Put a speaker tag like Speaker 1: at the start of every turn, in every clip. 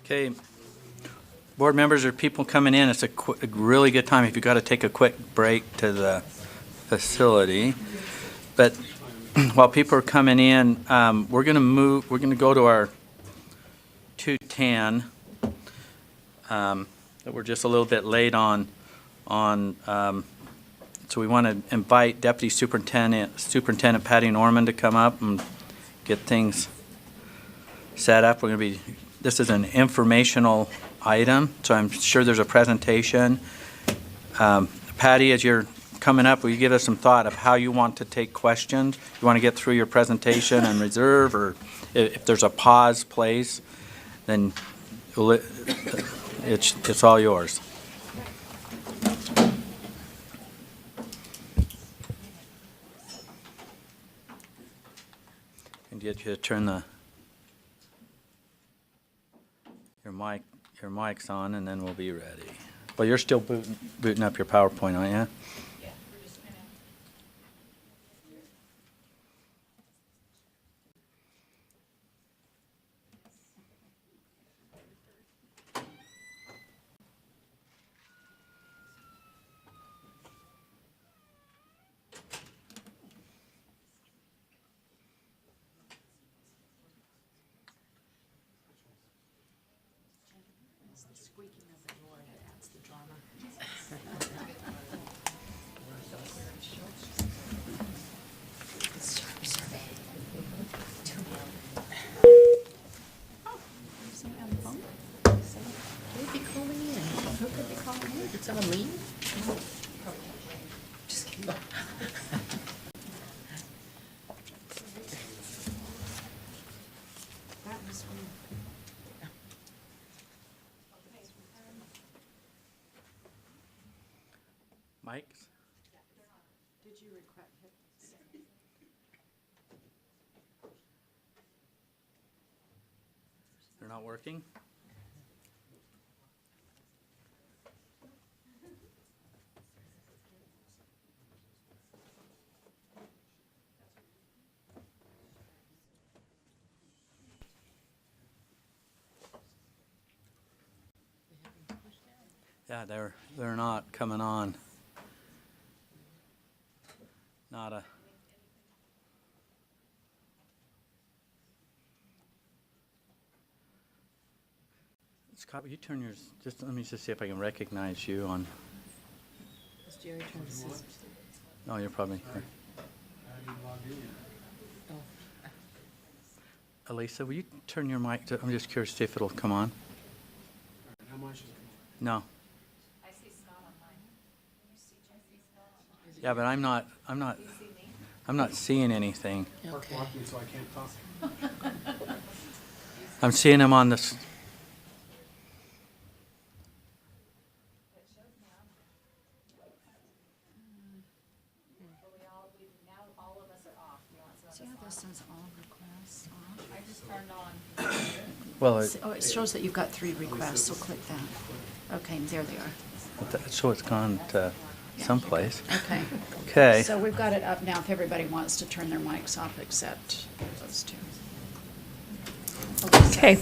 Speaker 1: Okay, board members or people coming in, it's a really good time if you've got to take a quick break to the facility. But while people are coming in, we're going to go to our 210. That we're just a little bit late on, so we want to invite Deputy Superintendent Patty Norman to come up and get things set up. This is an informational item, so I'm sure there's a presentation. Patty, as you're coming up, will you give us some thought of how you want to take questions? You want to get through your presentation and reserve, or if there's a pause place, then it's all yours. And get you to turn your mic's on, and then we'll be ready. Well, you're still booting up your PowerPoint, aren't you?
Speaker 2: Yeah, we're just kind of. It's the squeaking of the door that adds the drama.
Speaker 3: Who'd be calling in? Who could be calling in? Did someone leave? Just kidding.
Speaker 2: That was weird.
Speaker 1: Mike's?
Speaker 2: Did you request it?
Speaker 1: They're not working? Yeah, they're not coming on. Nada. Scott, will you turn yours? Let me just see if I can recognize you on.
Speaker 3: Is Jerry trying to see?
Speaker 1: No, you're probably here.
Speaker 3: Oh.
Speaker 1: Elisa, will you turn your mic to? I'm just curious to see if it'll come on.
Speaker 4: How much is it?
Speaker 1: No.
Speaker 2: I see Scott on mine. Can you see Jesse Scott on mine?
Speaker 1: Yeah, but I'm not
Speaker 2: Do you see me?
Speaker 1: I'm not seeing anything.
Speaker 4: Park
Speaker 3: Okay.
Speaker 4: blocking so I can't talk.
Speaker 1: I'm seeing him on this.
Speaker 2: It shows me on there. Now all of us are off. You want some
Speaker 3: See
Speaker 2: of
Speaker 3: how
Speaker 2: us
Speaker 3: this
Speaker 2: on?
Speaker 3: says all requests off?
Speaker 2: I just turned on.
Speaker 1: Well,
Speaker 3: Oh, it shows that you've got 3 requests, so click that. Okay, there they are.
Speaker 1: so it's gone to someplace.
Speaker 3: Okay.
Speaker 1: Okay.
Speaker 3: So we've got it up now if everybody wants to turn their mics off except those two.
Speaker 5: Okay.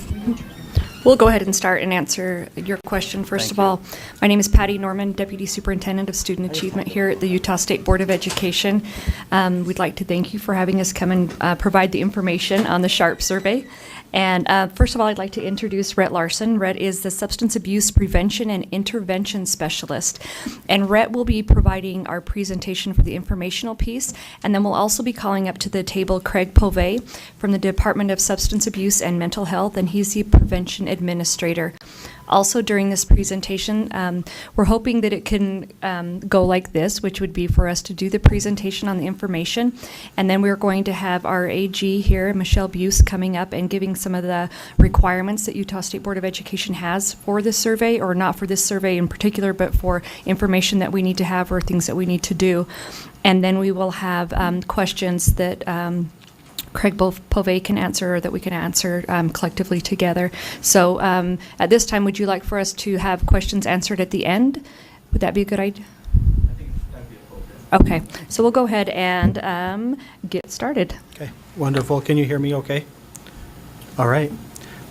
Speaker 5: We'll go ahead and start and answer your question. First
Speaker 1: Thank
Speaker 5: of
Speaker 1: you.
Speaker 5: all, my name is Patty Norman, Deputy Superintendent of Student Achievement here at the Utah State Board of Education. We'd like to thank you for having us come and provide the information on the SHARP survey. And first of all, I'd like to introduce Rhett Larson. Rhett is the Substance Abuse Prevention and Intervention Specialist. And Rhett will be providing our presentation for the informational piece. And then we'll also be calling up to the table Craig Povey from the Department of Substance Abuse and Mental Health, and he's the Prevention Administrator. Also, during this presentation, we're hoping that it can go like this, which would be for us to do the presentation on the information, and then we're going to have our AG here, Michelle Buse, coming up and giving some of the requirements that Utah State Board of Education has for this survey, or not for this survey in particular, but for information that we need to have or things that we need to do. And then we will have questions that Craig Povey can answer, or that we can answer collectively together. So at this time, would you like for us to have questions answered at the end? Would that be a good idea?
Speaker 4: I think that'd be appropriate.
Speaker 5: Okay, so we'll go ahead and get started.
Speaker 4: Okay, wonderful. Can you hear me okay? All right.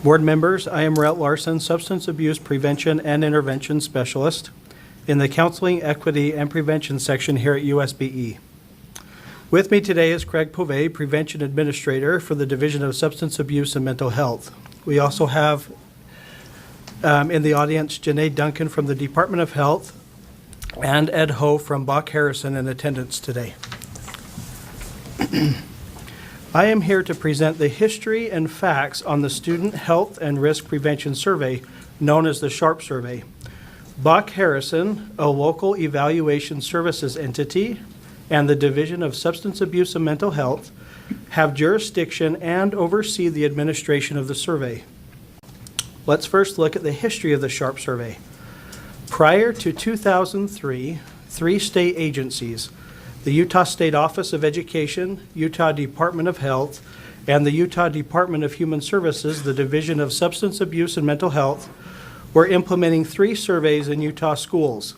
Speaker 6: Board members, I am Rhett Larson, Substance Abuse Prevention and Intervention Specialist in the Counseling, Equity, and Prevention section here at USBE. With me today is Craig Povey, Prevention Administrator for the Division of Substance Abuse and Mental Health. We also have in the audience Janae Duncan from the Department of Health and Ed Ho from Bach Harrison in attendance today. I am here to present the history and facts on the Student Health and Risk Prevention Survey, known as the SHARP Survey. Bach Harrison, a local evaluation services entity, and the Division of Substance Abuse and Mental Health have jurisdiction and oversee the administration of the survey. Let's first look at the history of the SHARP Survey. Prior to 2003, 3 state agencies, the Utah State Office of Education, Utah Department of Health, and the Utah Department of Human Services, the Division of Substance Abuse and Mental Health, were implementing 3 surveys in Utah schools.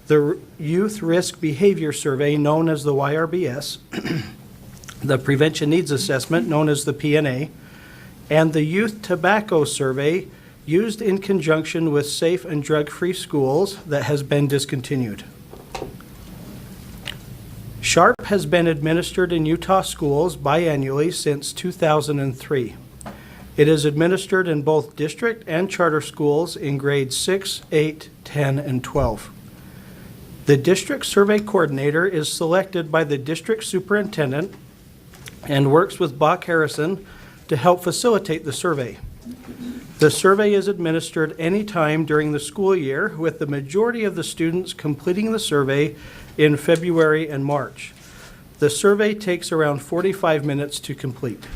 Speaker 6: The Youth Risk Behavior Survey, known as the YRBS, the Prevention Needs Assessment, known as the PNA, and the Youth Tobacco Survey, used in conjunction with Safe and Drug-Free Schools, that has been discontinued. SHARP has been administered in Utah schools biannually since 2003. It is administered in both district and charter schools in grades 6, 8, 10, and 12. The district survey coordinator is selected by the district superintendent and works with Bach Harrison to help facilitate the survey. The survey is administered anytime during the school year, with the majority of the students completing the survey in February and March. The survey takes around 45 minutes to complete.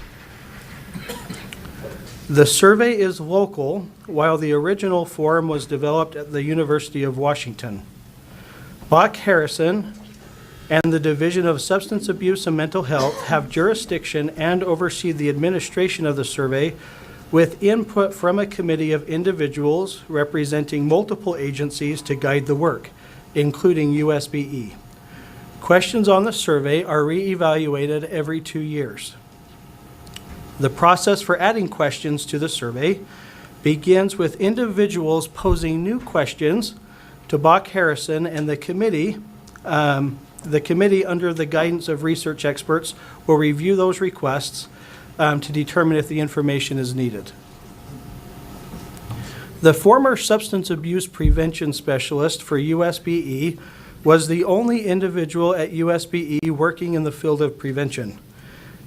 Speaker 6: The survey is local, while the original form was developed at the University of Washington. Bach Harrison and the Division of Substance Abuse and Mental Health have jurisdiction and oversee the administration of the survey, with input from a committee of individuals representing multiple agencies to guide the work, including USBE. Questions on the survey are re-evaluated every 2 years. The process for adding questions to the survey begins with individuals posing new questions to Bach Harrison, and the committee under the guidance of research experts will review those requests to determine if the information is needed. The former substance abuse prevention specialist for USBE was the only individual at USBE working in the field of prevention,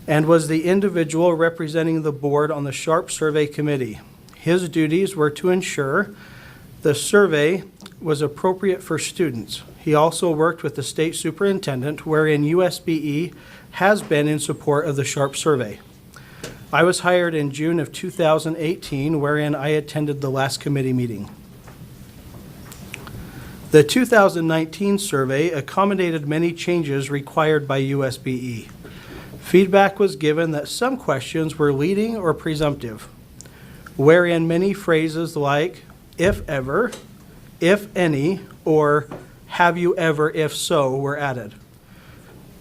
Speaker 6: and was the individual representing the board on the SHARP Survey Committee. His duties were to ensure the survey was appropriate for students. He also worked with the state superintendent, wherein USBE has been in support of the SHARP Survey. I was hired in June of 2018, wherein I attended the last committee meeting. The 2019 survey accommodated many changes required by USBE. Feedback was given that some questions were leading or presumptive, wherein many phrases like "if ever," "if any," or "have you ever, if so," were added.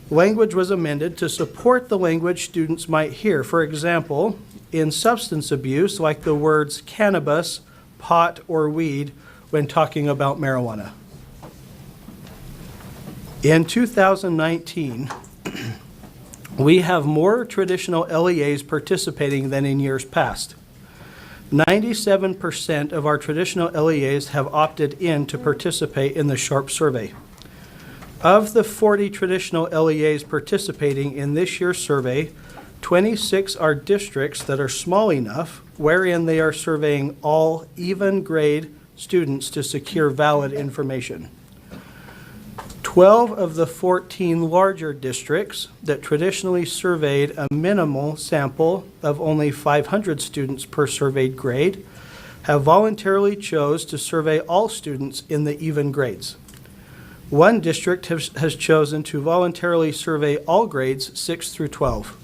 Speaker 6: Language was amended to support the language students might hear. For example, in substance abuse, like the words cannabis, pot, or weed when talking about marijuana. In 2019, we have more traditional LEAs participating than in years past. 97% of our traditional LEAs have opted in to participate in the SHARP survey. Of the 40 traditional LEAs participating in this year's survey, 26 are districts that are small enough wherein they are surveying all even grade students to secure valid information. 12 of the 14 larger districts that traditionally surveyed a minimal sample of only 500 students per surveyed grade have voluntarily chose to survey all students in the even grades. One district has chosen to voluntarily survey all grades 6 through 12.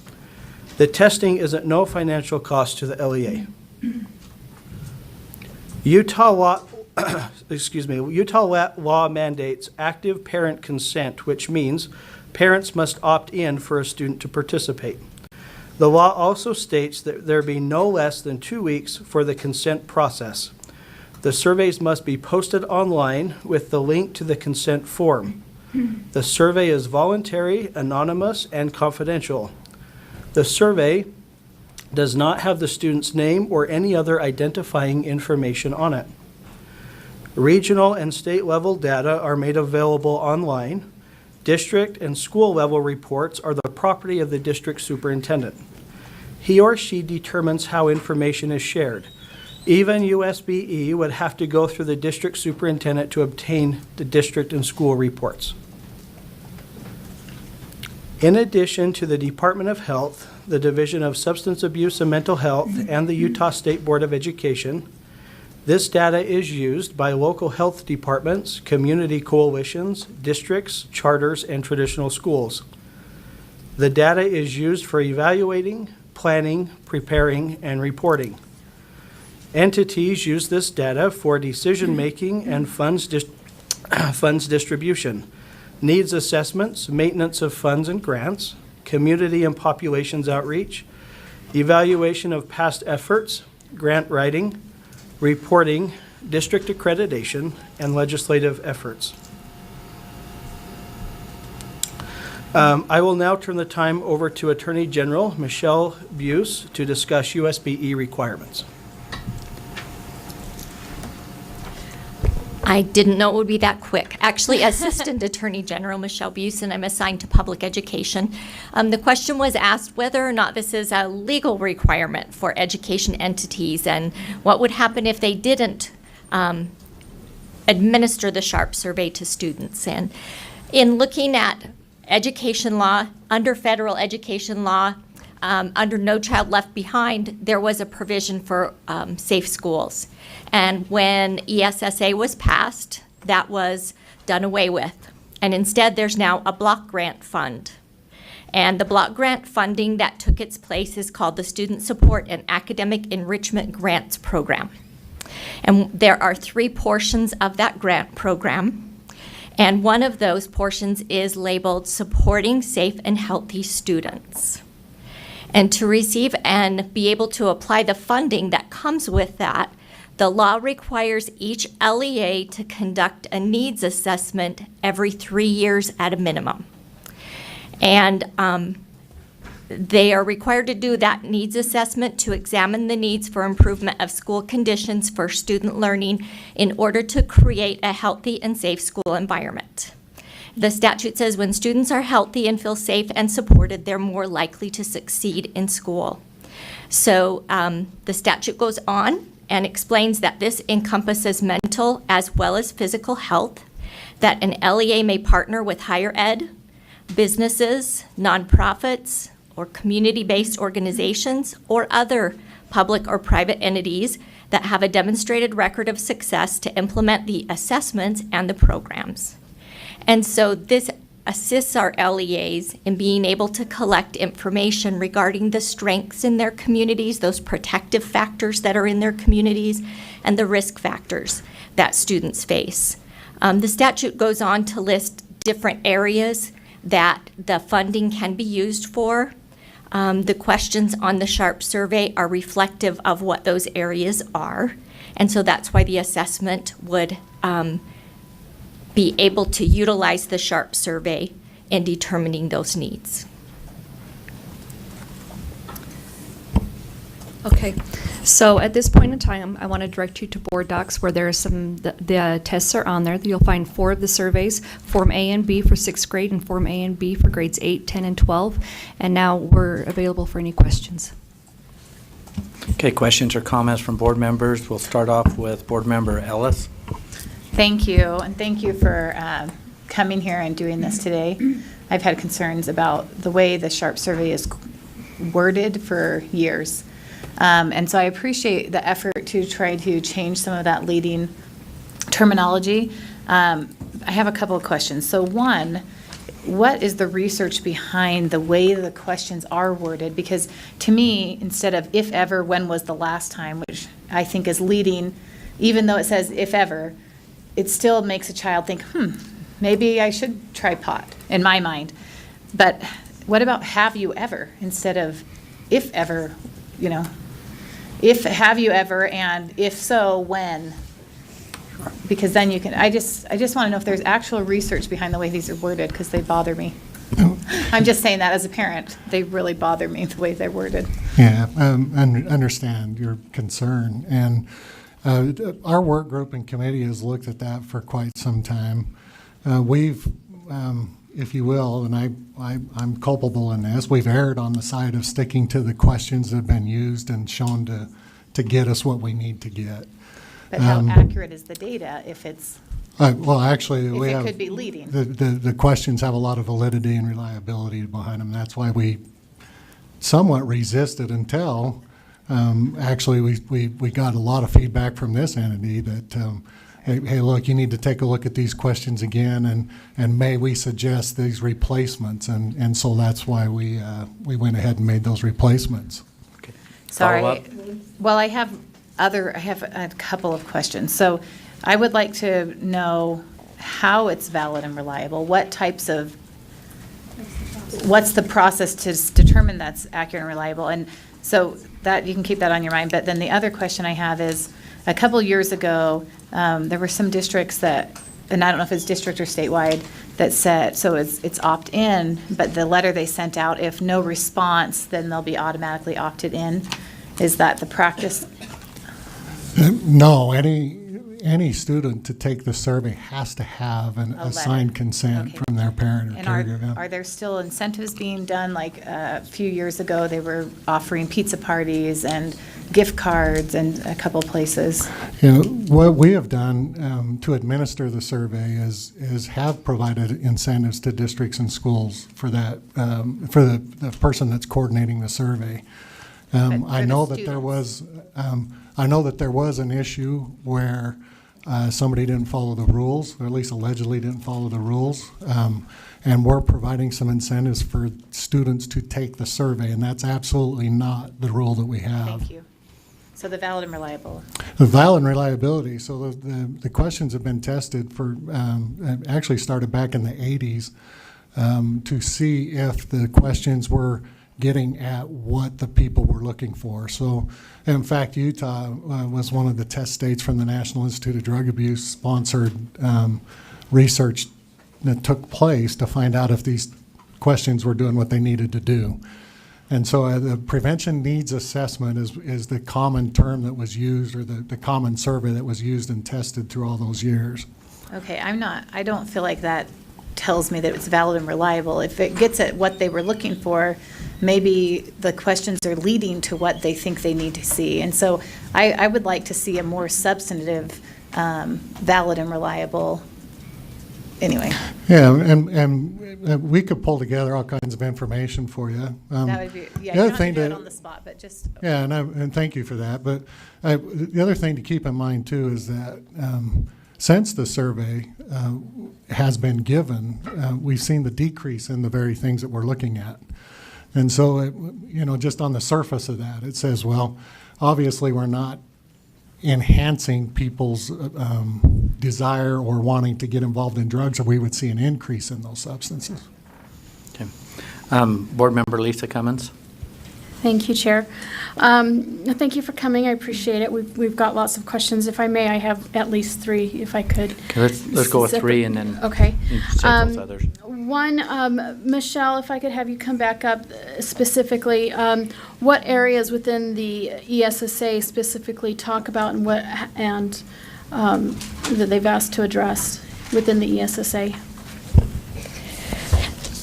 Speaker 6: The testing is at no financial cost to the LEA. Utah law mandates active parent consent, which means parents must opt in for a student to participate. The law also states that there be no less than 2 weeks for the consent process. The surveys must be posted online with the link to the consent form. The survey is voluntary, anonymous, and confidential. The survey does not have the student's name or any other identifying information on it. Regional and state level data are made available online. District and school level reports are the property of the district superintendent. He or she determines how information is shared. Even USBE would have to go through the district superintendent to obtain the district and school reports. In addition to the Department of Health, the Division of Substance Abuse and Mental Health, and the Utah State Board of Education, this data is used by local health departments, community coalitions, districts, charters, and traditional schools. The data is used for evaluating, planning, preparing, and reporting. Entities use this data for decision-making and funds distribution, needs assessments, maintenance of funds and grants, community and populations outreach, evaluation of past efforts, grant writing, reporting, district accreditation, and legislative efforts. I will now turn the time over to Attorney General Michelle Buse to discuss USBE requirements.
Speaker 7: I didn't know it would be that quick. Actually, Assistant Attorney General Michelle Buse, and I'm assigned to public education. The question was asked whether or not this is a legal requirement for education entities and what would happen if they didn't administer the SHARP survey to students. And in looking at education law, under federal education law, under No Child Left Behind, there was a provision for safe schools. And when ESSA was passed, that was done away with. And instead, there's now a block grant fund. And the block grant funding that took its place is called the Student Support and Academic Enrichment Grants Program. And there are 3 portions of that grant program. And one of those portions is labeled Supporting Safe and Healthy Students. And to receive and be able to apply the funding that comes with that, the law requires each LEA to conduct a needs assessment every 3 years at a minimum. And they are required to do that needs assessment to examine the needs for improvement of school conditions for student learning in order to create a healthy and safe school environment. The statute says when students are healthy and feel safe and supported, they're more likely to succeed in school. So the statute goes on and explains that this encompasses mental as well as physical health, that an LEA may partner with higher ed, businesses, nonprofits, or community-based organizations, or other public or private entities that have a demonstrated record of success to implement the assessments and the programs. And so this assists our LEAs in being able to collect information regarding the strengths in their communities, those protective factors that are in their communities, and the risk factors that students face. The statute goes on to list different areas that the funding can be used for. The questions on the SHARP survey are reflective of what those areas are, and so that's why the assessment would be able to utilize the SHARP survey in determining those needs.
Speaker 5: Okay, so at this point in time, I want to direct you to board docs where there are the tests are on there. You'll find 4 of the surveys, Form A and B for 6th grade and Form A and B for grades 8, 10, and 12. And now we're available for any questions.
Speaker 1: Okay, questions or comments from board members? We'll start off with Board Member Ellis.
Speaker 8: Thank you, and thank you for coming here and doing this today. I've had concerns about the way the SHARP survey is worded for years. And so I appreciate the effort to try to change some of that leading terminology. I have a couple of questions. So one, what is the research behind the way the questions are worded? Because to me, instead of if ever, when was the last time, which I think is leading, even though it says if ever, it still makes a child think, maybe I should try pot, in my mind. But what about have you ever, instead of if ever, have you ever, and if so, when? Because then you can, I just want to know if there's actual research behind the way these are worded, because they bother me. I'm just saying that as a parent, they really bother me the way they're worded.
Speaker 9: Yeah, understand your concern. And our work group and committee has looked at that for quite some time. We've, if you will, and I'm culpable in this, we've erred on the side of sticking to the questions that have been used and shown to get us what we need to get.
Speaker 8: But how accurate is the data if it's,
Speaker 9: Well, actually,
Speaker 8: if
Speaker 9: we
Speaker 8: it
Speaker 9: have,
Speaker 8: could be leading?
Speaker 9: the questions have a lot of validity and reliability behind them. That's why we somewhat resisted until actually we got a lot of feedback from this entity that, hey, look, you need to take a look at these questions again, and may we suggest these replacements, and so that's why we went ahead and made those replacements.
Speaker 8: Sorry.
Speaker 1: Follow-up?
Speaker 8: Well, I have a couple of questions. So I would like to know how it's valid and reliable. What's the process to determine that's accurate and reliable? And so that, you can keep that on your mind. But then the other question I have is, a couple years ago, there were some districts that, and I don't know if it's district or statewide, that said, so it's opt-in, but the letter they sent out, if no response, then they'll be automatically opted in. Is that the practice?
Speaker 9: No, any student to take the survey has to have an
Speaker 8: A letter.
Speaker 9: assigned consent
Speaker 8: Okay.
Speaker 9: from their parent or
Speaker 8: And
Speaker 9: caregiver.
Speaker 8: are there still incentives being done? Like a few years ago, they were offering pizza parties and gift cards and a couple places.
Speaker 9: You know, what we have done to administer the survey is have provided incentives to districts and schools for that, for the person that's coordinating the survey.
Speaker 8: But
Speaker 9: I
Speaker 8: for
Speaker 9: know
Speaker 8: the
Speaker 9: that there
Speaker 8: students?
Speaker 9: was, I know that there was an issue where somebody didn't follow the rules, or at least allegedly didn't follow the rules. And we're providing some incentives for students to take the survey, and that's absolutely not the rule that we have.
Speaker 8: Thank you. So the valid and reliable.
Speaker 9: The valid and reliability, so the questions have been tested for, actually started back in the 80s, to see if the questions were getting at what the people were looking for. So, in fact, Utah was one of the test states from the National Institute of Drug Abuse sponsored research that took place to find out if these questions were doing what they needed to do. And so the prevention needs assessment is the common term that was used, or the common survey that was used and tested through all those years.
Speaker 8: Okay, I don't feel like that tells me that it's valid and reliable. If it gets at what they were looking for, maybe the questions are leading to what they think they need to see. And so I would like to see a more substantive, valid and reliable, anyway.
Speaker 9: Yeah, and we could pull together all kinds of information for you.
Speaker 8: That would be, yeah,
Speaker 9: the
Speaker 8: you
Speaker 9: other
Speaker 8: don't have
Speaker 9: thing
Speaker 8: to do it
Speaker 9: to-
Speaker 8: on the spot, but just.
Speaker 9: Yeah, and thank you for that. But the other thing to keep in mind too is that since the survey has been given, we've seen the decrease in the very things that we're looking at. And so, just on the surface of that, it says, well, obviously we're not enhancing people's desire or wanting to get involved in drugs, or we would see an increase in those substances.
Speaker 1: Okay. Board Member Lisa Cummins.
Speaker 10: Thank you, Chair. Thank you for coming. I appreciate it. We've got lots of questions. If I may, I have at least 3, if I could.
Speaker 1: Okay, let's go with 3 and then
Speaker 10: Okay.
Speaker 1: you can save those others.
Speaker 10: One, Michelle, if I could have you come back up specifically, what areas within the ESSA specifically talk about and that they've asked to address within the ESSA?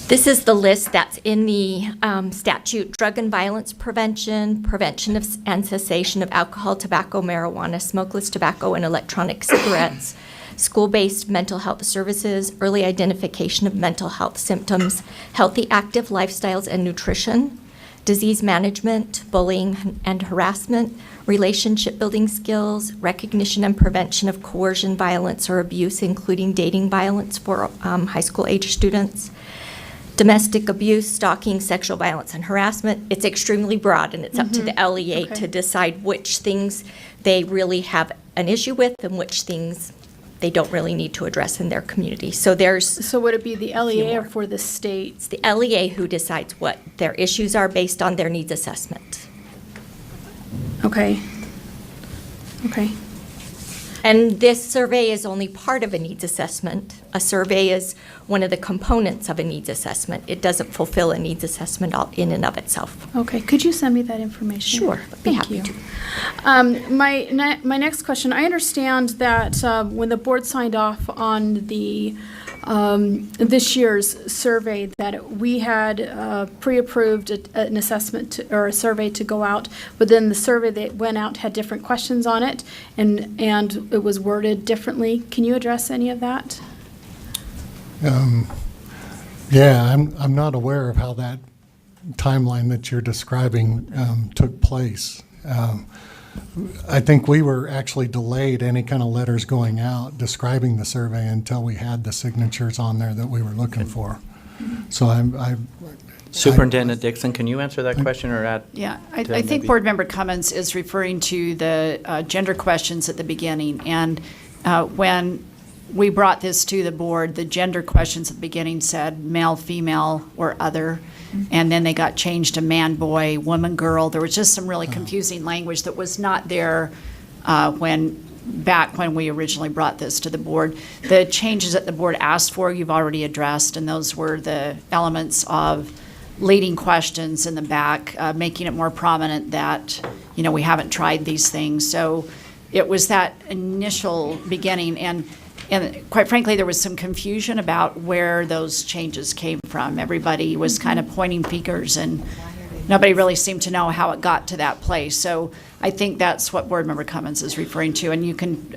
Speaker 7: This is the list that's in the statute: drug and violence prevention, prevention of and cessation of alcohol, tobacco, marijuana, smokeless tobacco, and electronic cigarettes, school-based mental health services, early identification of mental health symptoms, healthy active lifestyles and nutrition, disease management, bullying and harassment, relationship building skills, recognition and prevention of coercion, violence, or abuse, including dating violence for high school age students, domestic abuse, stalking, sexual violence, and harassment. It's extremely broad, and it's up to the LEA
Speaker 10: Okay.
Speaker 7: to decide which things they really have an issue with and which things they don't really need to address in their community. So there's
Speaker 10: So would it be the LEA or
Speaker 7: more.
Speaker 10: for the state?
Speaker 7: it's the LEA who decides what their issues are based on their needs assessment.
Speaker 10: Okay. Okay.
Speaker 7: And this survey is only part of a needs assessment. A survey is one of the components of a needs assessment. It doesn't fulfill a needs assessment all in and of itself.
Speaker 10: Okay, could you send me that information?
Speaker 7: Sure, I'd be
Speaker 10: Thank
Speaker 7: happy
Speaker 10: you.
Speaker 7: to.
Speaker 10: My next question, I understand that when the board signed off on the, this year's survey, that we had pre-approved an assessment or a survey to go out, but then the survey that went out had different questions on it, and it was worded differently. Can you address any of that?
Speaker 9: Yeah, I'm not aware of how that timeline that you're describing took place. I think we were actually delayed any kind of letters going out describing the survey until we had the signatures on there that we were looking for. So
Speaker 1: Superintendent Dixon, can you answer that question or add?
Speaker 3: Yeah, I
Speaker 1: to
Speaker 3: think
Speaker 1: maybe-
Speaker 3: Board Member Cummins is referring to the gender questions at the beginning. And when we brought this to the board, the gender questions at the beginning said male, female, or other. And then they got changed to man, boy, woman, girl. There was just some really confusing language that was not there back when we originally brought this to the board. The changes that the board asked for, you've already addressed, and those were the elements of leading questions in the back, making it more prominent that, we haven't tried these things. So it was that initial beginning, and quite frankly, there was some confusion about where those changes came from. Everybody was kind of pointing fingers, and nobody really seemed to know how it got to that place. So I think that's what Board Member Cummins is referring to, and you can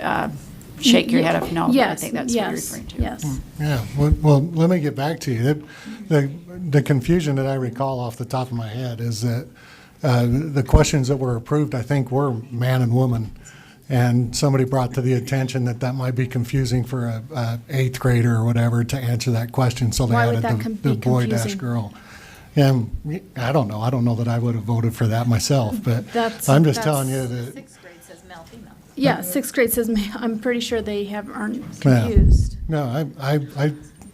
Speaker 3: shake your head if no, but I
Speaker 10: Yes,
Speaker 3: think that's what you're
Speaker 10: yes,
Speaker 3: referring to.
Speaker 10: yes.
Speaker 9: Yeah, well, let me get back to you. The confusion that I recall off the top of my head is that the questions that were approved, I think, were man and woman. And somebody brought to the attention that might be confusing for a eighth grader or whatever to answer that question, so they
Speaker 10: Why would
Speaker 9: added
Speaker 10: that
Speaker 9: the
Speaker 10: be
Speaker 9: boy dash
Speaker 10: confusing?
Speaker 9: girl. And I don't know that I would have voted for that myself, but I'm just telling you that.
Speaker 8: Sixth grade says male, female.
Speaker 10: Yeah, sixth grade says, I'm pretty sure they aren't
Speaker 9: Yeah.
Speaker 10: confused.
Speaker 9: No,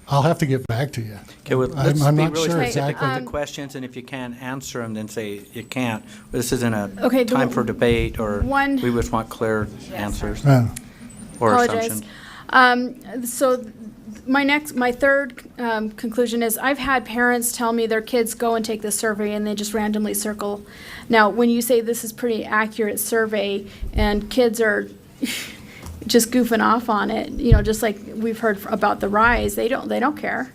Speaker 9: I'll have to get back to you.
Speaker 1: Okay, well, let's
Speaker 9: I'm
Speaker 1: be
Speaker 9: not
Speaker 1: really
Speaker 9: sure
Speaker 1: specific
Speaker 9: exactly.
Speaker 1: with the questions, and if you can't answer them, then say you can't. This isn't a
Speaker 10: Okay, the
Speaker 1: time for debate, or
Speaker 10: one-
Speaker 1: we just want clear answers
Speaker 9: Yeah.
Speaker 1: or
Speaker 10: Apologize.
Speaker 1: assumptions.
Speaker 10: So my third conclusion is I've had parents tell me their kids go and take this survey and they just randomly circle. Now, when you say this is pretty accurate survey and kids are just goofing off on it, just like we've heard about the RISE, they don't care,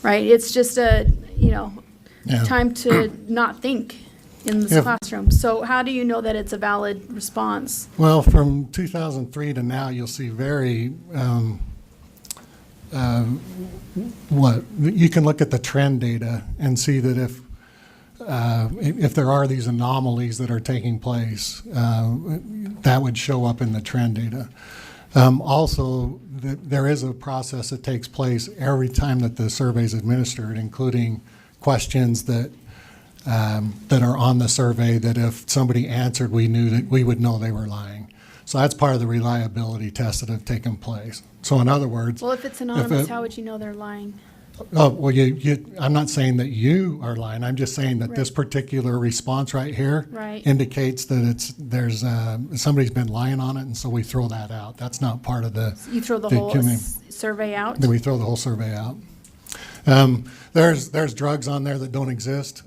Speaker 10: right? It's just
Speaker 9: Yeah.
Speaker 10: time to not think in this
Speaker 9: Yeah.
Speaker 10: classroom. So how do you know that it's a valid response?
Speaker 9: Well, from 2003 to now, you'll see very, you can look at the trend data and see that if there are these anomalies that are taking place, that would show up in the trend data. Also, there is a process that takes place every time that the survey is administered, including questions that are on the survey that if somebody answered, we would know they were lying. So that's part of the reliability tests that have taken place. So in other words,
Speaker 10: Well, if it's anonymous, how would you know they're lying?
Speaker 9: I'm not saying that you are lying. I'm just saying that this particular response right here
Speaker 10: Right.
Speaker 9: indicates that there's somebody's been lying on it, and so we throw that out. That's not part of the.
Speaker 10: You throw the
Speaker 9: the
Speaker 10: whole survey out?
Speaker 9: Then we throw the whole survey out. There's drugs on there that don't exist.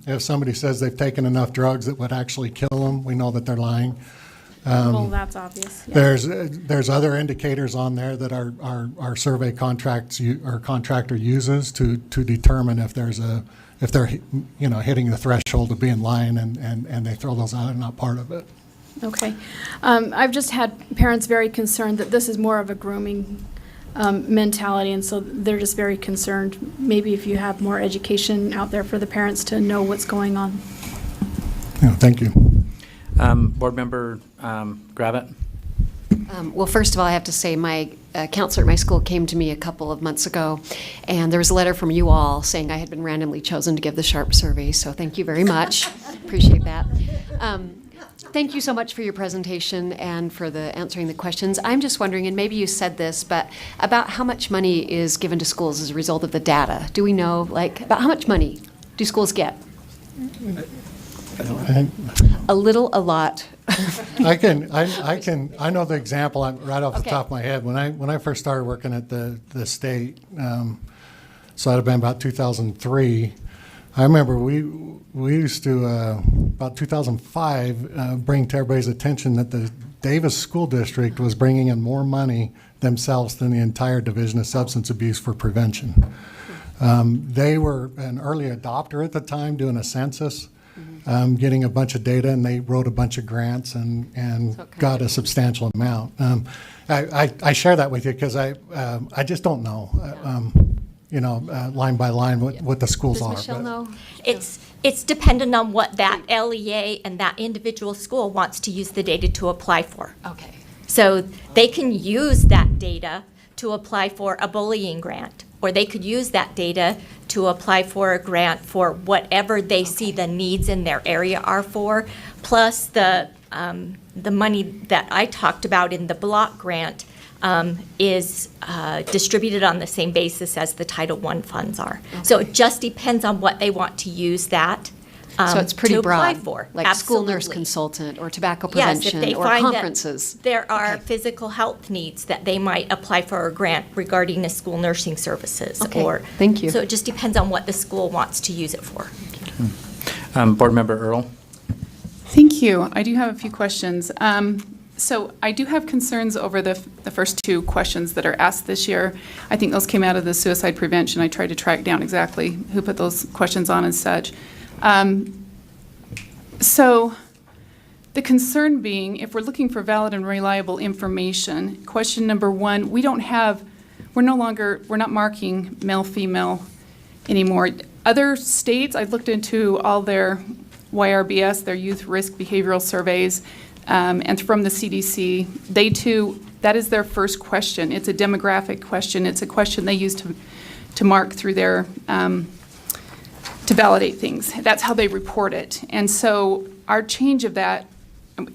Speaker 9: If somebody says they've taken enough drugs that would actually kill them, we know that they're lying.
Speaker 10: Well, that's obvious. Yeah.
Speaker 9: There's other indicators on there that our survey contractor uses to determine if they're hitting the threshold of being lying, and they throw those out. They're not part of it.
Speaker 10: Okay. I've just had parents very concerned that this is more of a grooming mentality, and so they're just very concerned. Maybe if you have more education out there for the parents to know what's going on.
Speaker 9: Yeah, thank you.
Speaker 1: Board Member Gravitt?
Speaker 11: Well, first of all, I have to say my counselor at my school came to me a couple of months ago, and there was a letter from you all saying I had been randomly chosen to give the SHARP survey, so thank you very much. Appreciate that. Thank you so much for your presentation and for the answering the questions. I'm just wondering, and maybe you said this, but about how much money is given to schools as a result of the data? Do we know, like, about how much money do schools get? A little, a lot.
Speaker 9: I know the example right off the
Speaker 11: Okay.
Speaker 9: top of my head. When I first started working at the state, so that'd have been about 2003. I remember we used to, about 2005, bring to everybody's attention that the Davis School District was bringing in more money themselves than the entire Division of Substance Abuse for Prevention. They were an early adopter at the time, doing a census, getting a bunch of data, and they wrote a bunch of grants and got a substantial amount. I share that with you because I just don't know. Line by line what the schools
Speaker 11: Does
Speaker 9: are.
Speaker 11: Michelle
Speaker 9: but-
Speaker 11: know?
Speaker 7: It's dependent on what that LEA and that individual school wants to use the data to apply for.
Speaker 11: Okay.
Speaker 7: So they can use that data to apply for a bullying grant, or they could use that data to apply for a grant for whatever they see the needs in their area are for, plus the money that I talked about in the block grant is distributed on the same basis as the Title I funds are. So it just depends on what they want to use that
Speaker 11: So it's pretty
Speaker 7: to apply
Speaker 11: broad,
Speaker 7: for.
Speaker 11: like school nurse
Speaker 7: Absolutely.
Speaker 11: consultant or tobacco
Speaker 7: Yes, if
Speaker 11: prevention
Speaker 7: they
Speaker 11: or
Speaker 7: find that
Speaker 11: conferences.
Speaker 7: there are
Speaker 11: Okay.
Speaker 7: physical health needs that they might apply for a grant regarding the school nursing services.
Speaker 11: Okay,
Speaker 7: Or
Speaker 11: thank you.
Speaker 7: So it just depends on what the school wants to use it for.
Speaker 1: Board Member Earl?
Speaker 12: Thank you. I do have a few questions. So I do have concerns over the first two questions that are asked this year. I think those came out of the suicide prevention. I tried to track down exactly who put those questions on and such. So the concern being, if we're looking for valid and reliable information, question number one, we're not marking male, female anymore. Other states, I looked into all their YRBS, their Youth Risk Behavioral Surveys, and from the CDC, they too, that is their first question. It's a demographic question. It's a question they use to mark through their, to validate things. That's how they report it. And so our change of that,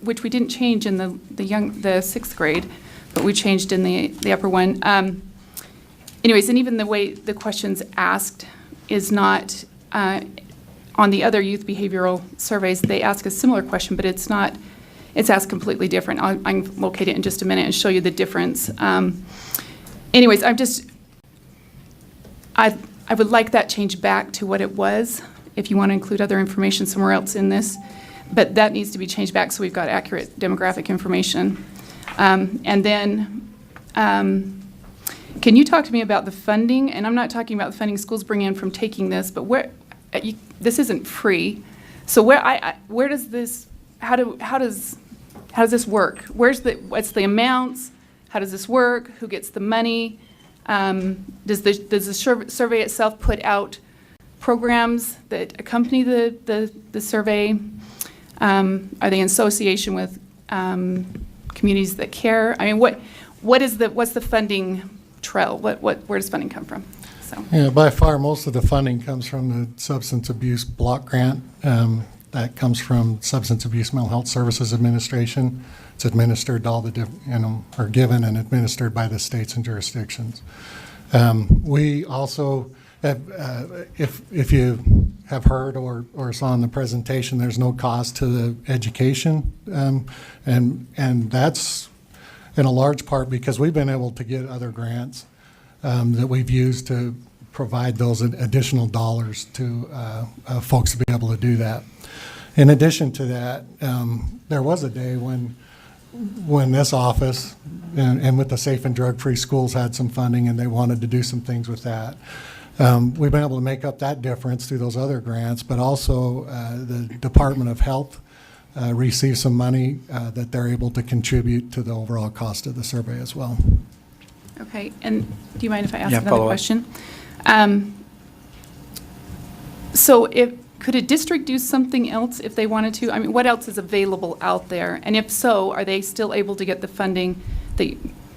Speaker 12: which we didn't change in the sixth grade, but we changed in the upper one. Anyways, and even the way the question's asked is not, on the other youth behavioral surveys, they ask a similar question, but it's not, it's asked completely different. I can locate it in just a minute and show you the difference. Anyways, I would like that change back to what it was, if you want to include other information somewhere else in this. But that needs to be changed back so we've got accurate demographic information. And then, can you talk to me about the funding? And I'm not talking about the funding schools bring in from taking this, but this isn't free. So where does this, how does this work? What's the amounts? How does this work? Who gets the money? Does the survey itself put out programs that accompany the survey? Are they in association with communities that care? I mean, what's the funding trail? Where does funding come from? So.
Speaker 9: Yeah, by far, most of the funding comes from the Substance Abuse Block Grant. That comes from Substance Abuse Mental Health Services Administration. It's administered to all the are given and administered by the states and jurisdictions. We also have, if you have heard or saw in the presentation, there's no cost to the education, and that's in a large part because we've been able to get other grants that we've used to provide those additional dollars to folks to be able to do that. In addition to that, there was a day when this office and with the Safe and Drug-Free Schools had some funding and they wanted to do some things with that. We've been able to make up that difference through those other grants, but also the Department of Health received some money that they're able to contribute to the overall cost of the survey as well.
Speaker 12: Okay, and do you mind if I ask
Speaker 1: Yeah,
Speaker 12: another
Speaker 1: follow up.
Speaker 12: question? So could a district do something else if they wanted to? I mean, what else is available out there? And if so, are they still able to get the funding that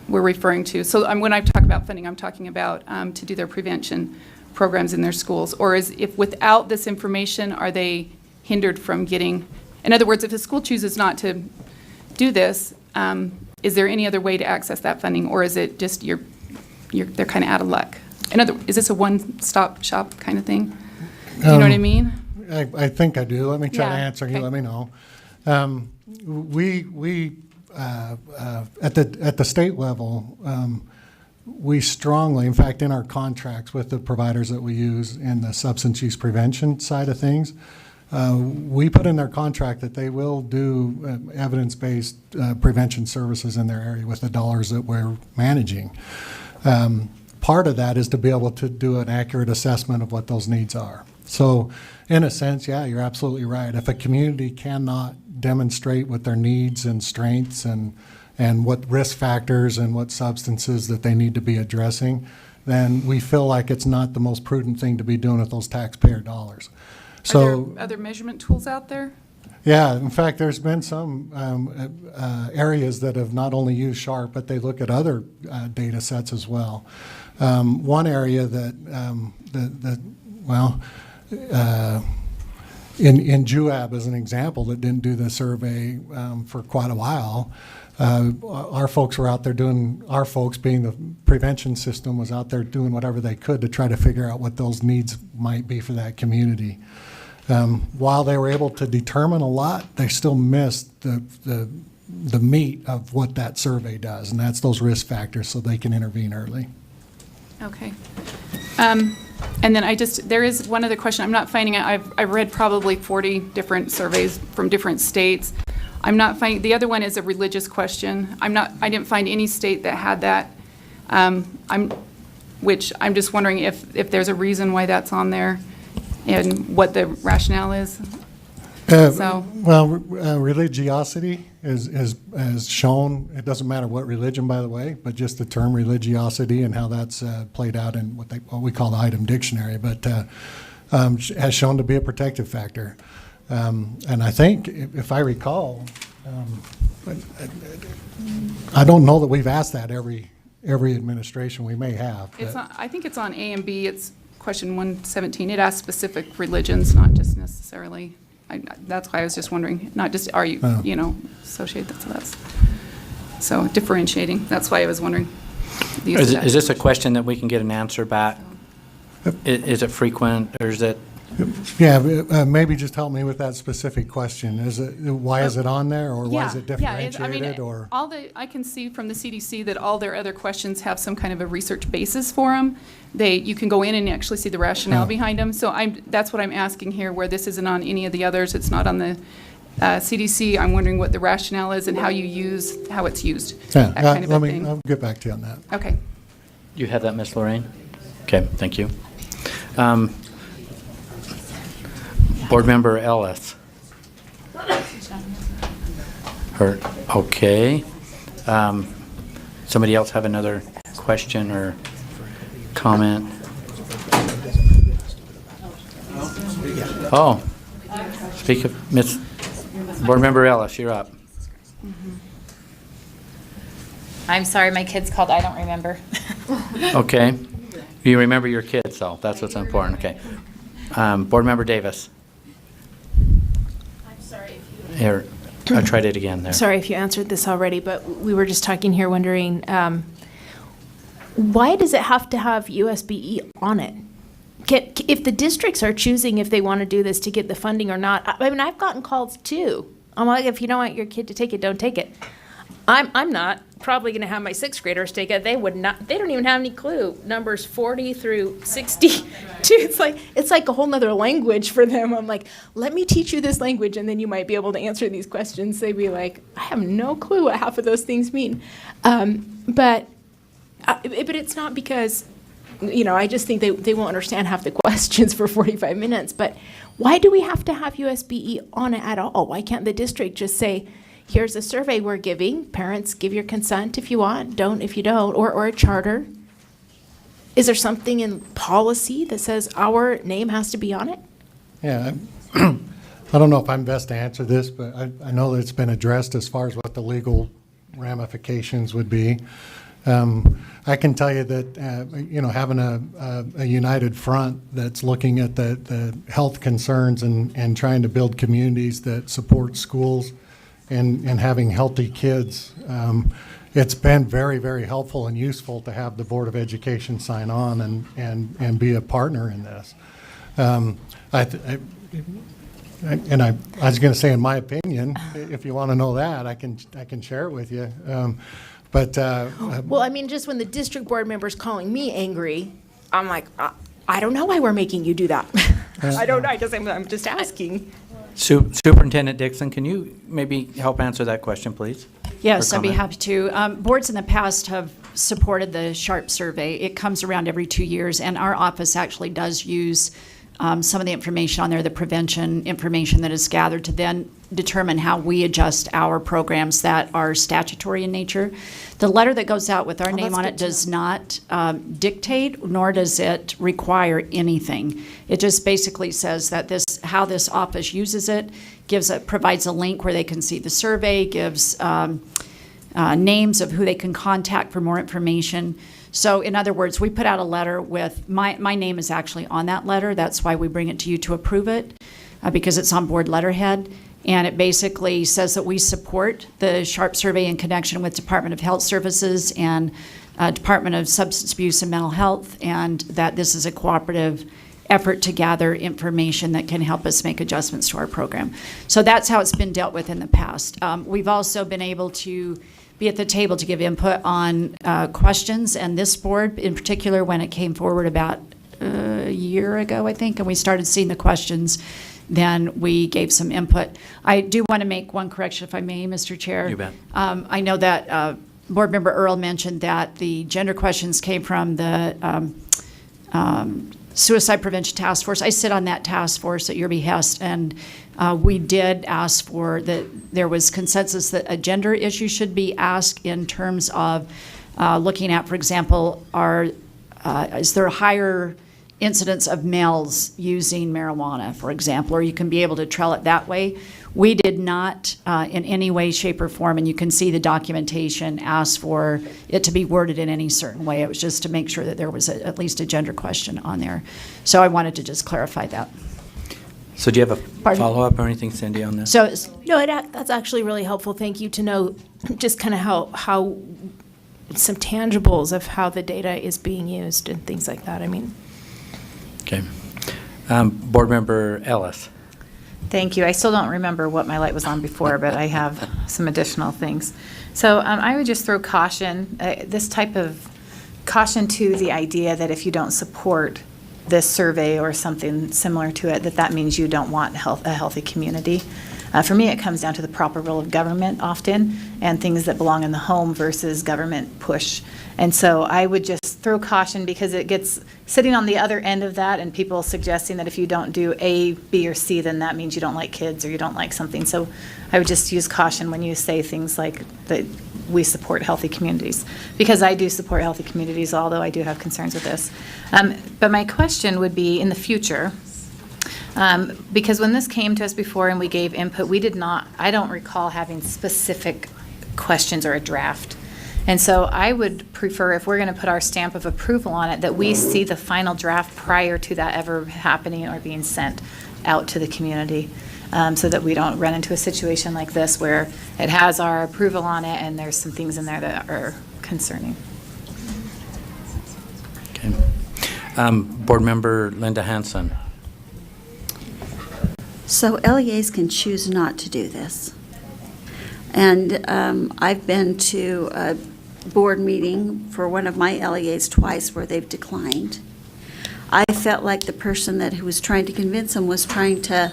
Speaker 12: we're referring to? So when I talk about funding, I'm talking about to do their prevention programs in their schools. Or if without this information, are they hindered from getting In other words, if the school chooses not to do this, is there any other way to access that funding, or is it just they're kind of out of luck? Is this a one-stop shop kind of thing? Do you know what I mean?
Speaker 9: I think I do. Let me try to
Speaker 12: Yeah,
Speaker 9: answer. You
Speaker 12: okay.
Speaker 9: let me know. We at the state level, we strongly, in fact, in our contracts with the providers that we use in the substance use prevention side of things, we put in their contract that they will do evidence-based prevention services in their area with the dollars that we're managing. Part of that is to be able to do an accurate assessment of what those needs are. So in a sense, yeah, you're absolutely right. If a community cannot demonstrate what their needs and strengths and what risk factors and what substances that they need to be addressing, then we feel like it's not the most prudent thing to be doing with those taxpayer dollars. So,
Speaker 12: Are there other measurement tools out there?
Speaker 9: yeah, in fact, there's been some areas that have not only used SHARP, but they look at other data sets as well. One area in JUAB as an example that didn't do the survey for quite a while, our folks were out there doing, our folks being the prevention system was out there doing whatever they could to try to figure out what those needs might be for that community. While they were able to determine a lot, they still missed the meat of what that survey does, and that's those risk factors so they can intervene early.
Speaker 12: Okay. And then there is one other question. I'm not finding it. I've read probably 40 different surveys from different states. I'm not finding, the other one is a religious question. I didn't find any state that had that. Which I'm just wondering if there's a reason why that's on there and what the rationale is.
Speaker 9: Religiosity is shown, it doesn't matter what religion, by the way, but just the term religiosity and how that's played out in what we call the item dictionary, but has shown to be a protective factor. And I think, if I recall, I don't know that we've asked that every administration. We may have.
Speaker 12: I think it's on A and B. It's question 117. It asks specific religions, not just necessarily. That's why I was just wondering, not just are you, associated, so differentiating. That's why I was wondering.
Speaker 1: Is this a question that we can get an answer back? Is it frequent, or is it?
Speaker 9: Yeah, maybe just help me with that specific question. Why is it on there, or why is it differentiated? Or
Speaker 12: I can see from the CDC that all their other questions have some kind of a research basis for them. You can go in and actually see the rationale behind them. So that's what I'm asking here, where this isn't on any of the others. It's not on the CDC. I'm wondering what the rationale is and how it's used.
Speaker 9: Yeah,
Speaker 12: that kind of a thing.
Speaker 9: I'll get back to you on that.
Speaker 12: Okay.
Speaker 1: You have that, Ms. Lorraine? Okay, thank you. Board Member Ellis. Okay. Somebody else have another question or comment? Oh, speak of Ms. Board Member Ellis, you're up.
Speaker 8: I'm sorry, my kids called, I don't remember.
Speaker 1: Okay. You remember your kids, though. That's what's important. Okay. Board Member Davis.
Speaker 13: I'm sorry if you...
Speaker 1: Here, I tried it again there.
Speaker 13: Sorry if you answered this already, but we were just talking here wondering, why does it have to have USBE on it? If the districts are choosing if they want to do this to get the funding or not, I mean, I've gotten calls too. I'm like, if you don't want your kid to take it, don't take it. I'm not probably going to have my sixth graders take it. They would not. They don't even have any clue. Numbers 40 through 62. It's like a whole nother language for them. I'm like, let me teach you this language, and then you might be able to answer these questions. They'd be like, I have no clue what half of those things mean. But it's not because, I just think they won't understand half the questions for 45 minutes. But why do we have to have USBE on it at all? Why can't the district just say, here's a survey we're giving. Parents, give your consent if you want, don't if you don't, or a charter. Is there something in policy that says our name has to be on it?
Speaker 9: Yeah, I don't know if I'm best to answer this, but I know that it's been addressed as far as what the legal ramifications would be. I can tell you that, having a united front that's looking at the health concerns and trying to build communities that support schools and having healthy kids, it's been very, very helpful and useful to have the Board of Education sign on and be a partner in this. I was going to say, in my opinion, if you want to know that, I can share it with you.
Speaker 13: Well, I mean, just when the district board member's calling me angry, I'm like, I don't know why we're making you do that. I don't know, I guess I'm just asking.
Speaker 1: Superintendent Dixon, can you maybe help answer that question, please?
Speaker 3: Yes,
Speaker 1: Or
Speaker 3: I'd be
Speaker 1: comment?
Speaker 3: happy to. Boards in the past have supported the SHARP survey. It comes around every 2 years, and our office actually does use some of the information on there, the prevention information that is gathered, to then determine how we adjust our programs that are statutory in nature. The letter that goes out with our name on it does not dictate, nor does it require anything. It just basically says that how this office uses it, provides a link where they can see the survey, gives names of who they can contact for more information. So in other words, we put out a letter with, my name is actually on that letter. That's why we bring it to you to approve it, because it's on board letterhead. And it basically says that we support the SHARP survey in connection with Department of Health Services and Department of Substance Abuse and Mental Health, and that this is a cooperative effort to gather information that can help us make adjustments to our program. So that's how it's been dealt with in the past. We've also been able to be at the table to give input on questions, and this board in particular, when it came forward about a year ago, I think, and we started seeing the questions, then we gave some input. I do want to make one correction, if I may, Mr. Chair.
Speaker 1: You bet.
Speaker 3: I know that Board Member Earl mentioned that the gender questions came from the Suicide Prevention Task Force. I sit on that task force at your behest, and we did ask for there was consensus that a gender issue should be asked in terms of looking at, for example, is there a higher incidence of males using marijuana, for example, or you can be able to trail it that way. We did not, in any way, shape, or form, and you can see the documentation, ask for it to be worded in any certain way. It was just to make sure that there was at least a gender question on there. So I wanted to just clarify that.
Speaker 1: So do you have a
Speaker 3: Pardon?
Speaker 1: follow-up or anything, Cindy, on this?
Speaker 3: So,
Speaker 13: No, that's actually really helpful. Thank you to know just kind of how some tangibles of how the data is being used and things like that. I mean.
Speaker 1: Okay. Board Member Ellis.
Speaker 8: Thank you. I still don't remember what my light was on before, but I have some additional things. So I would just throw caution, this type of caution to the idea that if you don't support this survey or something similar to it, that means you don't want a healthy community. For me, it comes down to the proper role of government often, and things that belong in the home versus government push. And so I would just throw caution, because it gets sitting on the other end of that, and people suggesting that if you don't do A, B, or C, then that means you don't like kids or you don't like something. So I would just use caution when you say things like that we support healthy communities, because I do support healthy communities, although I do have concerns with this. But my question would be, in the future, because when this came to us before and we gave input, I don't recall having specific questions or a draft. And so I would prefer, if we're going to put our stamp of approval on it, that we see the final draft prior to that ever happening or being sent out to the community, so that we don't run into a situation like this where it has our approval on it and there's some things in there that are concerning.
Speaker 1: Okay. Board Member Linda Hansen.
Speaker 14: So LEAs can choose not to do this. And I've been to a board meeting for one of my LEAs twice where they've declined. I felt like the person who was trying to convince them was trying to,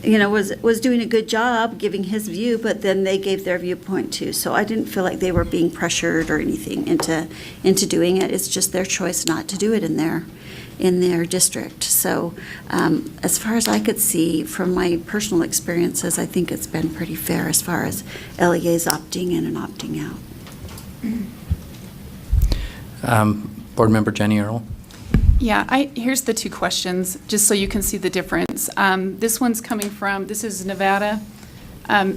Speaker 14: was doing a good job giving his view, but then they gave their viewpoint too. So I didn't feel like they were being pressured or anything into doing it. It's just their choice not to do it in their district. So as far as I could see from my personal experiences, I think it's been pretty fair as far as LEAs opting in and opting out.
Speaker 1: Board Member Jenny Earl.
Speaker 12: Yeah, here's the two questions, just so you can see the difference. This one's coming from, this is Nevada.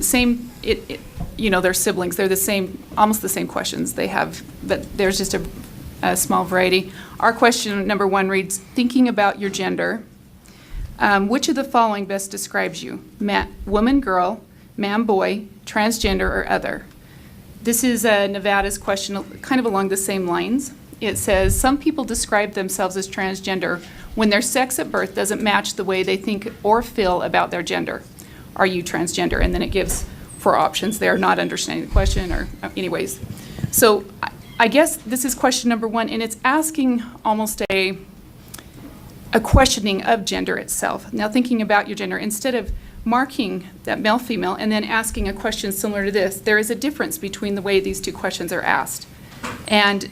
Speaker 12: Same they're siblings. They're the same, almost the same questions they have, but there's just a small variety. Our question number 1 reads, thinking about your gender, which of the following best describes you? Woman, girl, man, boy, transgender, or other? This is Nevada's question, kind of along the same lines. It says, some people describe themselves as transgender when their sex at birth doesn't match the way they think or feel about their gender. Are you transgender? And then it gives 4 options there, not understanding the question, or anyways. So I guess this is question number 1, and it's asking almost a questioning of gender itself. Now, thinking about your gender, instead of marking that male, female, and then asking a question similar to this, there is a difference between the way these 2 questions are asked. And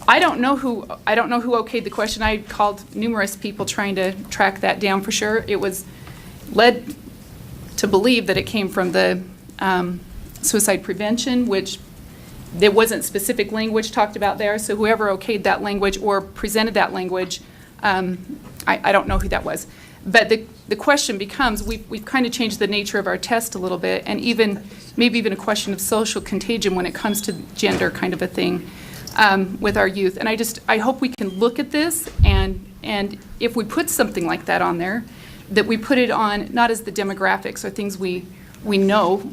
Speaker 12: I don't know who okayed the question. I called numerous people trying to track that down for sure. It was led to believe that it came from the suicide prevention, which there wasn't specific language talked about there. So whoever okayed that language or presented that language, I don't know who that was. But the question becomes, we've kind of changed the nature of our test a little bit, and maybe even a question of social contagion when it comes to gender kind of a thing with our youth. And I hope we can look at this, and if we put something like that on there, that we put it on not as the demographics or things we know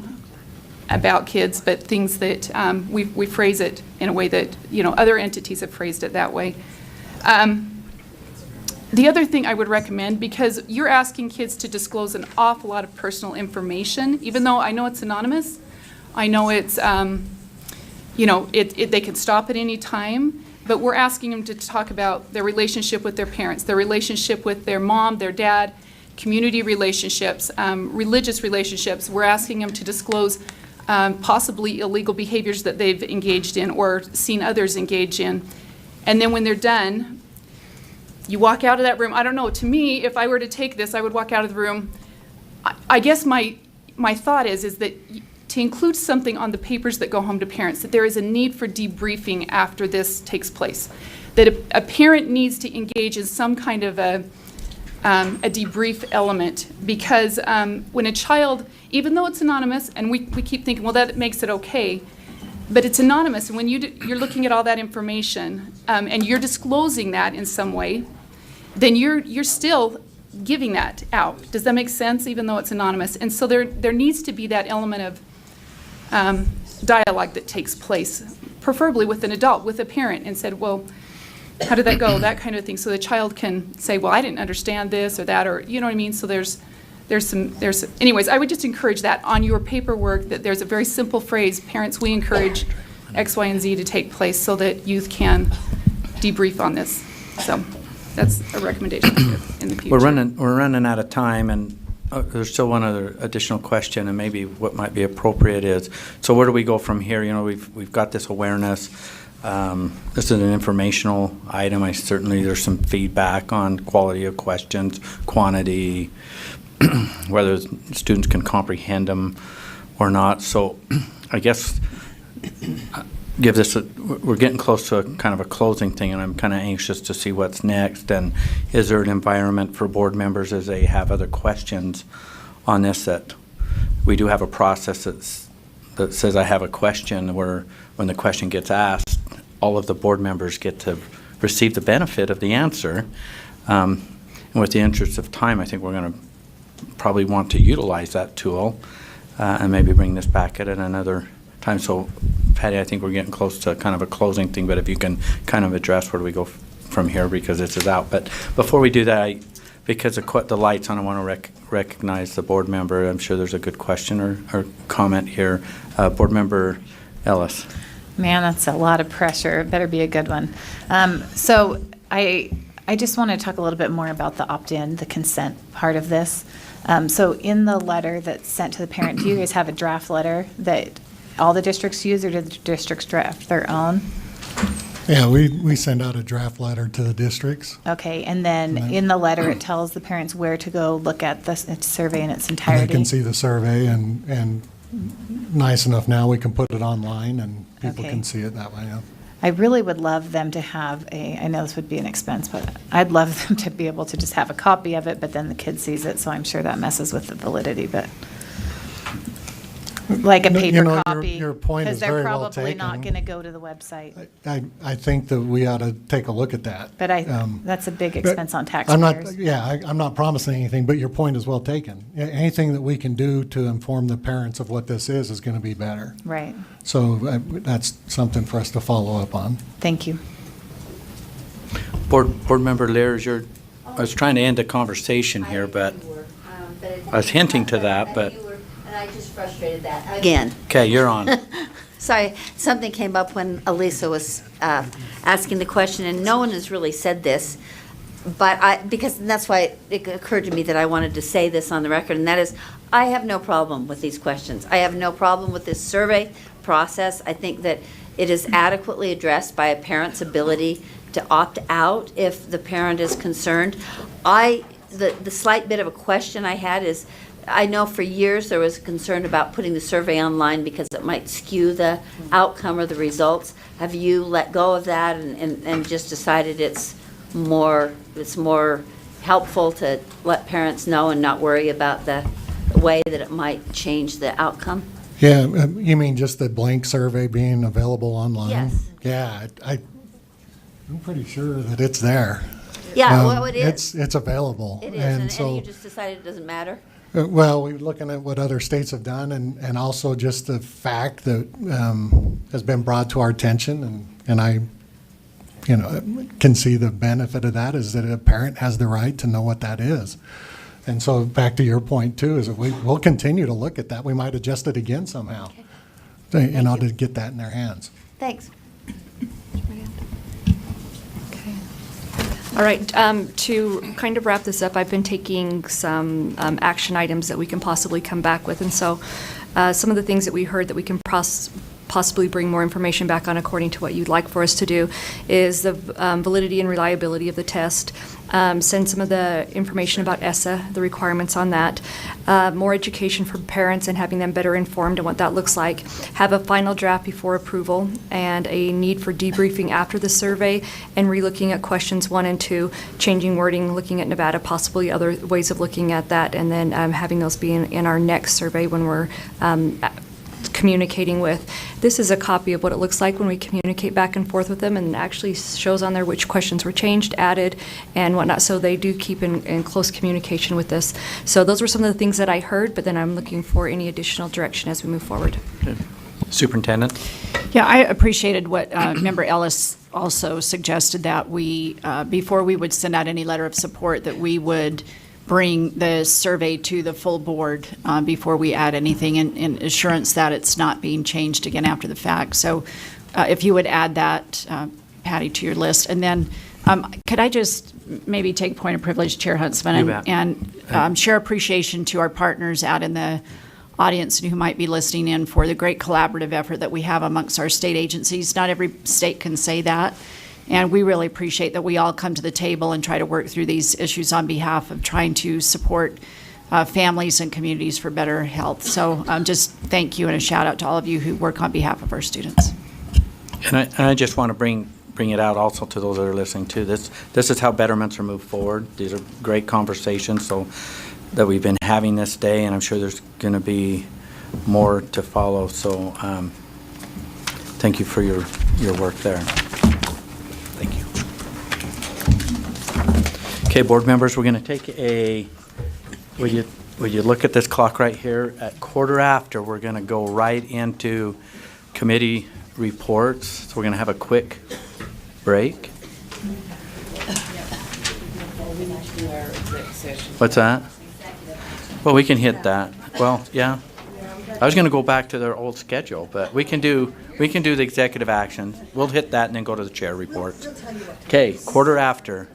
Speaker 12: about kids, but things that we phrase it in a way that other entities have phrased it that way. The other thing I would recommend, because you're asking kids to disclose an awful lot of personal information, even though I know it's anonymous, I know it's, they can stop at any time, but we're asking them to talk about their relationship with their parents, their relationship with their mom, their dad, community relationships, religious relationships. We're asking them to disclose possibly illegal behaviors that they've engaged in or seen others engage in. And then when they're done, you walk out of that room. I don't know, to me, if I were to take this, I would walk out of the room. I guess my thought is that to include something on the papers that go home to parents, that there is a need for debriefing after this takes place. That a parent needs to engage in some kind of a debrief element, because when a child, even though it's anonymous, and we keep thinking, well, that makes it okay, but it's anonymous, and when you're looking at all that information and you're disclosing that in some way, then you're still giving that out. Does that make sense, even though it's anonymous? And so there needs to be that element of dialogue that takes place, preferably with an adult, with a parent, and said, well, how did that go? That kind of thing. So the child can say, well, I didn't understand this or that, or you know what I mean? So anyways, I would just encourage that on your paperwork, that there's a very simple phrase, parents, we encourage X, Y, and Z to take place so that youth can debrief on this. So that's a recommendation in the future.
Speaker 1: We're running out of time, and there's still one other additional question, and maybe what might be appropriate is, so where do we go from here? We've got this awareness. This is an informational item. There's some feedback on quality of questions, quantity, whether students can comprehend them or not. So I guess we're getting close to a kind of a closing thing, and I'm kind of anxious to see what's next. And is there an environment for board members as they have other questions on this, that we do have a process that says I have a question, where when the question gets asked, all of the board members get to receive the benefit of the answer. And with the interest of time, I think we're going to probably want to utilize that tool and maybe bring this back at another time. So, Patty, I think we're getting close to kind of a closing thing, but if you can kind of address where do we go from here, because this is out. But before we do that, because the light's on, I want to recognize the board member. I'm sure there's a good question or comment here. Board Member Ellis.
Speaker 8: Man, that's a lot of pressure. It better be a good one. So I just want to talk a little bit more about the opt-in, the consent part of this. So in the letter that's sent to the parent, do you guys have a draft letter that all the districts use, or do the districts draft their own?
Speaker 9: Yeah, we send out a draft letter to the districts.
Speaker 8: Okay, and then in the letter, it tells the parents where to go look at the survey in its
Speaker 9: And
Speaker 8: entirety.
Speaker 9: they can see the survey, and nice enough now we can put it online and people
Speaker 8: Okay.
Speaker 9: can see it that way. Yeah.
Speaker 8: I really would love them to have I know this would be an expense, but I'd love them to be able to just have a copy of it, but then the kid sees it, so I'm sure that messes with the validity, but. like a
Speaker 9: No,
Speaker 8: paper
Speaker 9: you know,
Speaker 8: copy?
Speaker 9: your point is very well
Speaker 8: Because they're probably not
Speaker 9: taken.
Speaker 8: going to go to the website.
Speaker 9: I think that we ought to take a look at that.
Speaker 8: But that's a big
Speaker 9: But
Speaker 8: expense on
Speaker 9: I'm not,
Speaker 8: taxpayers.
Speaker 9: I'm not promising anything, but your point is well taken. Anything that we can do to inform the parents of what this is going to be better.
Speaker 8: Right.
Speaker 9: So that's something for us to follow up on.
Speaker 8: Thank you.
Speaker 1: Board Member Lears, I was trying to end the conversation here, but I was hinting to that, but,
Speaker 14: And I just frustrated that. Again.
Speaker 1: okay, you're on.
Speaker 14: Sorry, something came up when Elisa was asking the question, and no one has really said this, but because that's why it occurred to me that I wanted to say this on the record, and that is, I have no problem with these questions. I have no problem with this survey process. I think that it is adequately addressed by a parent's ability to opt out if the parent is concerned. The slight bit of a question I had is, I know for years there was concern about putting the survey online because it might skew the outcome or the results. Have you let go of that and just decided it's more helpful to let parents know and not worry about the way that it might change the outcome?
Speaker 9: Yeah, you mean just the blank survey being available online?
Speaker 14: Yes.
Speaker 9: Yeah, I'm pretty sure that it's there.
Speaker 14: Yeah, well, it is.
Speaker 9: It's available.
Speaker 14: It is, and
Speaker 9: so,
Speaker 14: you just decided it doesn't matter?
Speaker 9: Well, we're looking at what other states have done, and also just the fact that has been brought to our attention, and I, can see the benefit of that is that a parent has the right to know what that is. And so back to your point too, is that we'll continue to look at that. We might adjust it again somehow, in order to get that in their hands.
Speaker 14: Thanks.
Speaker 5: Okay. All right, to kind of wrap this up, I've been taking some action items that we can possibly come back with. And so some of the things that we heard that we can possibly bring more information back on according to what you'd like for us to do is the validity and reliability of the test, send some of the information about ESSA, the requirements on that, more education for parents and having them better informed on what that looks like, have a final draft before approval, and a need for debriefing after the survey, and relooking at questions 1 and 2, changing wording, looking at Nevada, possibly other ways of looking at that, and then having those be in our next survey when we're communicating with. This is a copy of what it looks like when we communicate back and forth with them, and actually shows on there which questions were changed, added, and whatnot. So they do keep in close communication with this. So those were some of the things that I heard, but then I'm looking for any additional direction as we move forward.
Speaker 1: Okay. Superintendent?
Speaker 3: Yeah, I appreciated what Member Ellis also suggested, that we, before we would send out any letter of support, that we would bring the survey to the full board before we add anything, in assurance that it's not being changed again after the fact. So if you would add that, Patty, to your list. And then could I just maybe take point of privilege, Chair Huntsman,
Speaker 1: You bet.
Speaker 3: and share appreciation to our partners out in the audience and who might be listening in for the great collaborative effort that we have amongst our state agencies. Not every state can say that. And we really appreciate that we all come to the table and try to work through these issues on behalf of trying to support families and communities for better health. So just thank you, and a shout out to all of you who work on behalf of our students.
Speaker 1: And I just want to bring it out also to those that are listening too. This is how betterments are moved forward. These are great conversations that we've been having this day, and I'm sure there's going to be more to follow. So thank you for your work there. Thank you. Okay, board members, we're going to take will you look at this clock right here? At 1/4 we're going to go right into committee reports. So we're going to have a quick break. What's that? Well, we can hit that. Well, yeah. I was going to go back to their old schedule, but we can do the executive actions. We'll hit that and then go to the chair reports. Okay, 1/4.